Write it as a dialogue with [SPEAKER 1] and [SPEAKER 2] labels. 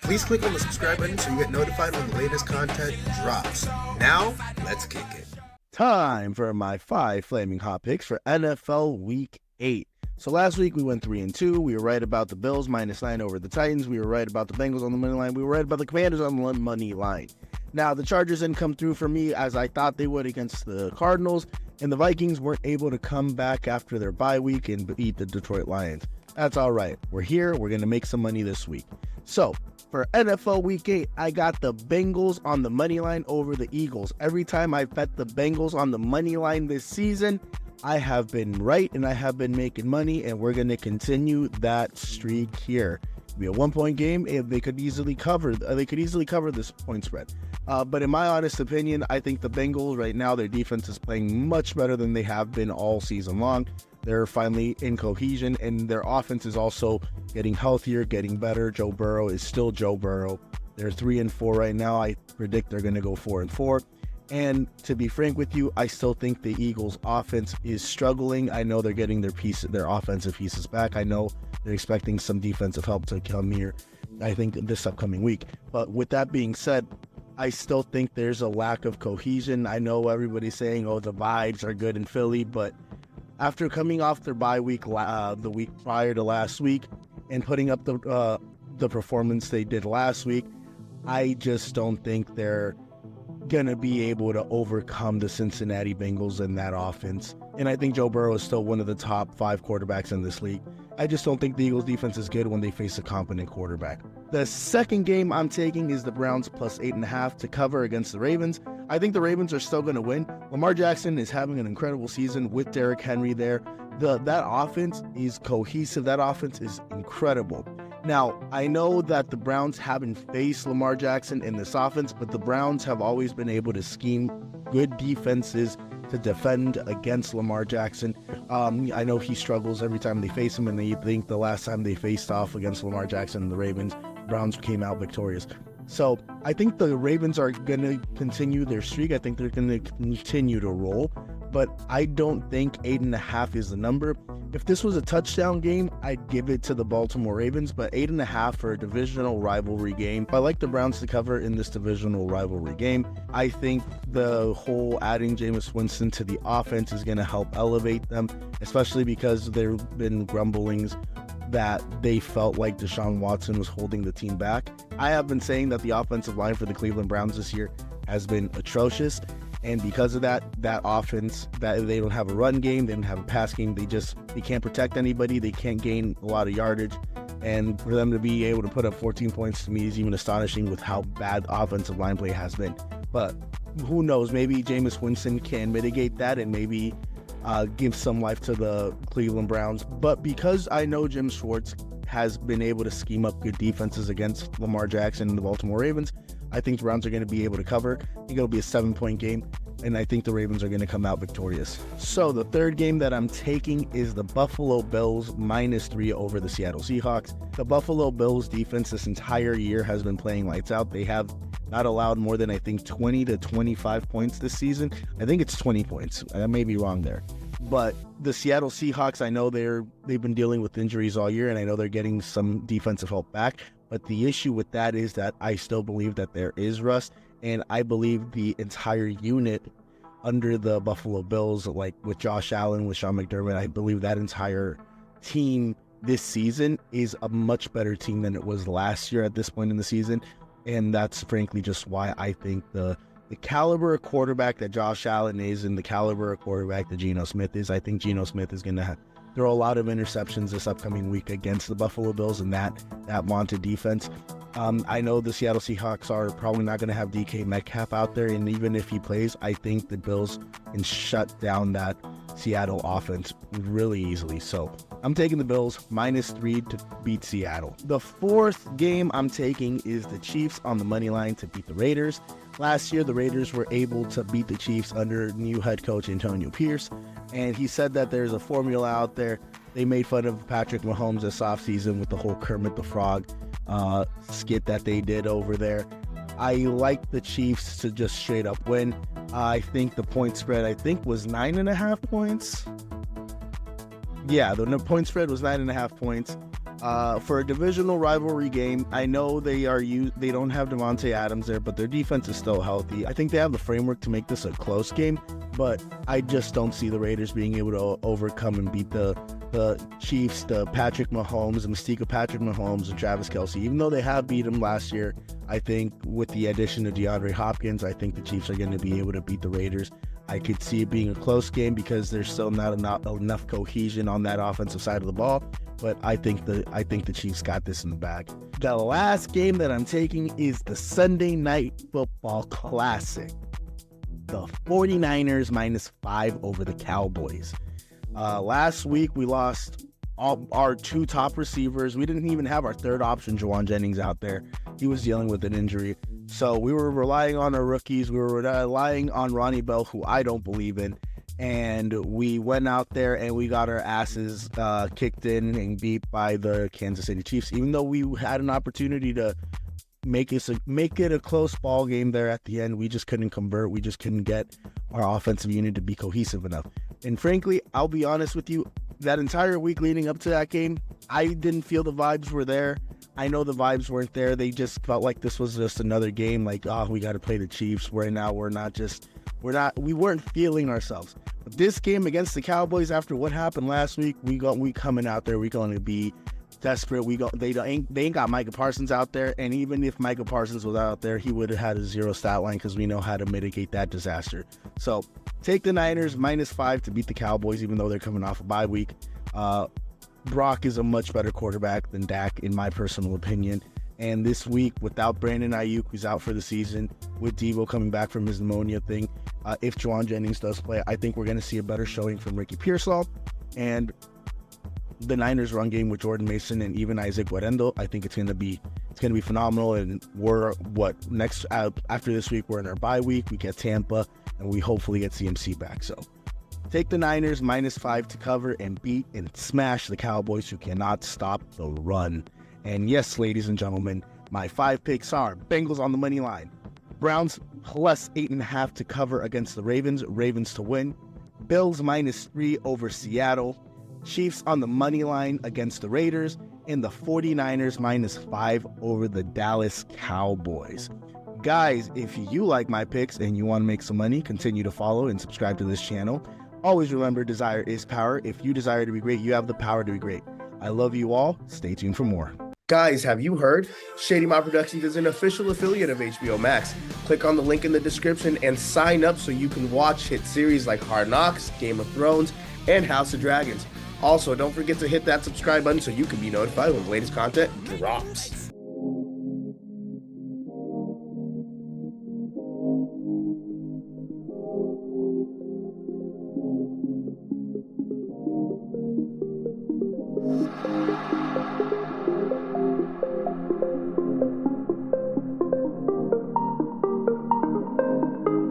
[SPEAKER 1] Please click on the subscribe button so you get notified when the latest content drops. Now, let's kick it.
[SPEAKER 2] Time for my 5 flaming hot picks for NFL Week 8. So last week we went 3-2. We were right about the Bills -9 over the Titans. We were right about the Bengals on the money line. We were right about the Commanders on the money line. Now the Chargers didn't come through for me as I thought they would against the Cardinals, and the Vikings weren't able to come back after their bye week and beat the Detroit Lions. That's all right. We're here. We're going to make some money this week. So for NFL Week 8, I got the Bengals on the money line over the Eagles. Every time I bet the Bengals on the money line this season, I have been right and I have been making money, and we're going to continue that streak here. It'll be a 1-point game, and they could easily cover this point spread. But in my honest opinion, I think the Bengals right now, their defense is playing much better than they have been all season long. They're finally in cohesion, and their offense is also getting healthier, getting better. Joe Burrow is still Joe Burrow. They're 3-4 right now. I predict they're going to go 4-4. And to be frank with you, I still think the Eagles' offense is struggling. I know they're getting their offensive pieces back. I know they're expecting some defensive help to come here, I think, this upcoming week. But with that being said, I still think there's a lack of cohesion. I know everybody's saying, oh, the vibes are good in Philly, but after coming off their bye week the week prior to last week and putting up the performance they did last week, I just don't think they're going to be able to overcome the Cincinnati Bengals in that offense. And I think Joe Burrow is still one of the top 5 quarterbacks in this league. I just don't think the Eagles defense is good when they face a competent quarterback. The second game I'm taking is the Browns +8.5 to cover against the Ravens. I think the Ravens are still going to win. Lamar Jackson is having an incredible season with Derrick Henry there. That offense is cohesive. That offense is incredible. Now, I know that the Browns haven't faced Lamar Jackson in this offense, but the Browns have always been able to scheme good defenses to defend against Lamar Jackson. I know he struggles every time they face him, and they think the last time they faced off against Lamar Jackson and the Ravens, Browns came out victorious. So I think the Ravens are going to continue their streak. I think they're going to continue to roll, but I don't think 8.5 is the number. If this was a touchdown game, I'd give it to the Baltimore Ravens, but 8.5 for a divisional rivalry game. I like the Browns to cover in this divisional rivalry game. I think the whole adding Jameis Winston to the offense is going to help elevate them, especially because there have been grumblings that they felt like Deshaun Watson was holding the team back. I have been saying that the offensive line for the Cleveland Browns this year has been atrocious. And because of that offense, that they don't have a run game, they don't have a pass game, they can't protect anybody, they can't gain a lot of yardage. And for them to be able to put up 14 points to me is even astonishing with how bad offensive line play has been. But who knows, maybe Jameis Winston can mitigate that and maybe give some life to the Cleveland Browns. But because I know Jim Schwartz has been able to scheme up good defenses against Lamar Jackson and the Baltimore Ravens, I think the Browns are going to be able to cover. I think it'll be a 7-point game, and I think the Ravens are going to come out victorious. So the third game that I'm taking is the Buffalo Bills -3 over the Seattle Seahawks. The Buffalo Bills defense this entire year has been playing lights out. They have not allowed more than, I think, 20 to 25 points this season. I think it's 20 points. I may be wrong there. But the Seattle Seahawks, I know they've been dealing with injuries all year, and I know they're getting some defensive help back. But the issue with that is that I still believe that there is rust, and I believe the entire unit under the Buffalo Bills, like with Josh Allen, with Sean McDermott, I believe that entire team this season is a much better team than it was last year at this point in the season. And that's frankly just why I think the caliber of quarterback that Josh Allen is and the caliber of quarterback that Geno Smith is, I think Geno Smith is going to throw a lot of interceptions this upcoming week against the Buffalo Bills and that vaunted defense. I know the Seattle Seahawks are probably not going to have DK Metcalf out there, and even if he plays, I think the Bills can shut down that Seattle offense really easily. So I'm taking the Bills -3 to beat Seattle. The fourth game I'm taking is the Chiefs on the money line to beat the Raiders. Last year, the Raiders were able to beat the Chiefs under new head coach Antonio Pierce, and he said that there's a formula out there. They made fun of Patrick Mahomes this offseason with the whole Kermit the Frog skit that they did over there. I like the Chiefs to just straight up win. I think the point spread, was 9.5 points. Yeah, the point spread was 9.5 points. For a divisional rivalry game, I know they don't have Devontae Adams there, but their defense is still healthy. I think they have the framework to make this a close game, but I just don't see the Raiders being able to overcome and beat the Chiefs, the Patrick Mahomes, the mystique of Patrick Mahomes and Travis Kelce. Even though they have beat them last year, I think with the addition of DeAndre Hopkins, I think the Chiefs are going to be able to beat the Raiders. I could see it being a close game because there's still not enough cohesion on that offensive side of the ball. But I think the Chiefs got this in the bag. The last game that I'm taking is the Sunday Night Football Classic. The 49ers -5 over the Cowboys. Last week we lost all our 2 top receivers. We didn't even have our third option, Juwan Jennings, out there. He was dealing with an injury. So we were relying on our rookies. We were relying on Ronnie Bell, who I don't believe in. And we went out there and we got our asses kicked in and beat by the Kansas City Chiefs. Even though we had an opportunity to make it a close ball game there at the end, we just couldn't convert. We just couldn't get our offensive unit to be cohesive enough. And frankly, I'll be honest with you, that entire week leading up to that game, I didn't feel the vibes were there. I know the vibes weren't there. They just felt like this was just another game. Like, we got to play the Chiefs. We weren't feeling ourselves. But this game against the Cowboys, after what happened last week, we coming out there. We're going to be desperate. They ain't got Micah Parsons out there. And even if Micah Parsons was out there, he would have had a 0 stat line because we know how to mitigate that disaster. So take the Niners -5 to beat the Cowboys, even though they're coming off a bye week. Brock is a much better quarterback than Dak, in my personal opinion. And this week, without Brandon Ayuk, who's out for the season, with Deebo coming back from his pneumonia thing, if Juwan Jennings does play, I think we're going to see a better showing from Ricky Pearsall. And the Niners run game with Jordan Mason and even Isaac Guerrero, I think it's going to be phenomenal. And we're after this week, we're in our bye week. We get Tampa, and we hopefully get CMC back. So take the Niners -5 to cover and beat and smash the Cowboys, who cannot stop the run. And yes, ladies and gentlemen, my 5 picks are Bengals on the money line, Browns +8.5 to cover against the Ravens to win, Bills -3 over Seattle, Chiefs on the money line against the Raiders, and the 49ers -5 over the Dallas Cowboys. Guys, if you like my picks and you want to make some money, continue to follow and subscribe to this channel. Always remember, desire is power. If you desire to be great, you have the power to be great. I love you all. Stay tuned for more.
[SPEAKER 1] Guys, have you heard? Shady Mob Productions is an official affiliate of HBO Max. Click on the link in the description and sign up so you can watch hit series like Hard Knocks, Game of Thrones, and House of Dragons. Also, don't forget to hit that subscribe button so you can be notified when the latest content drops.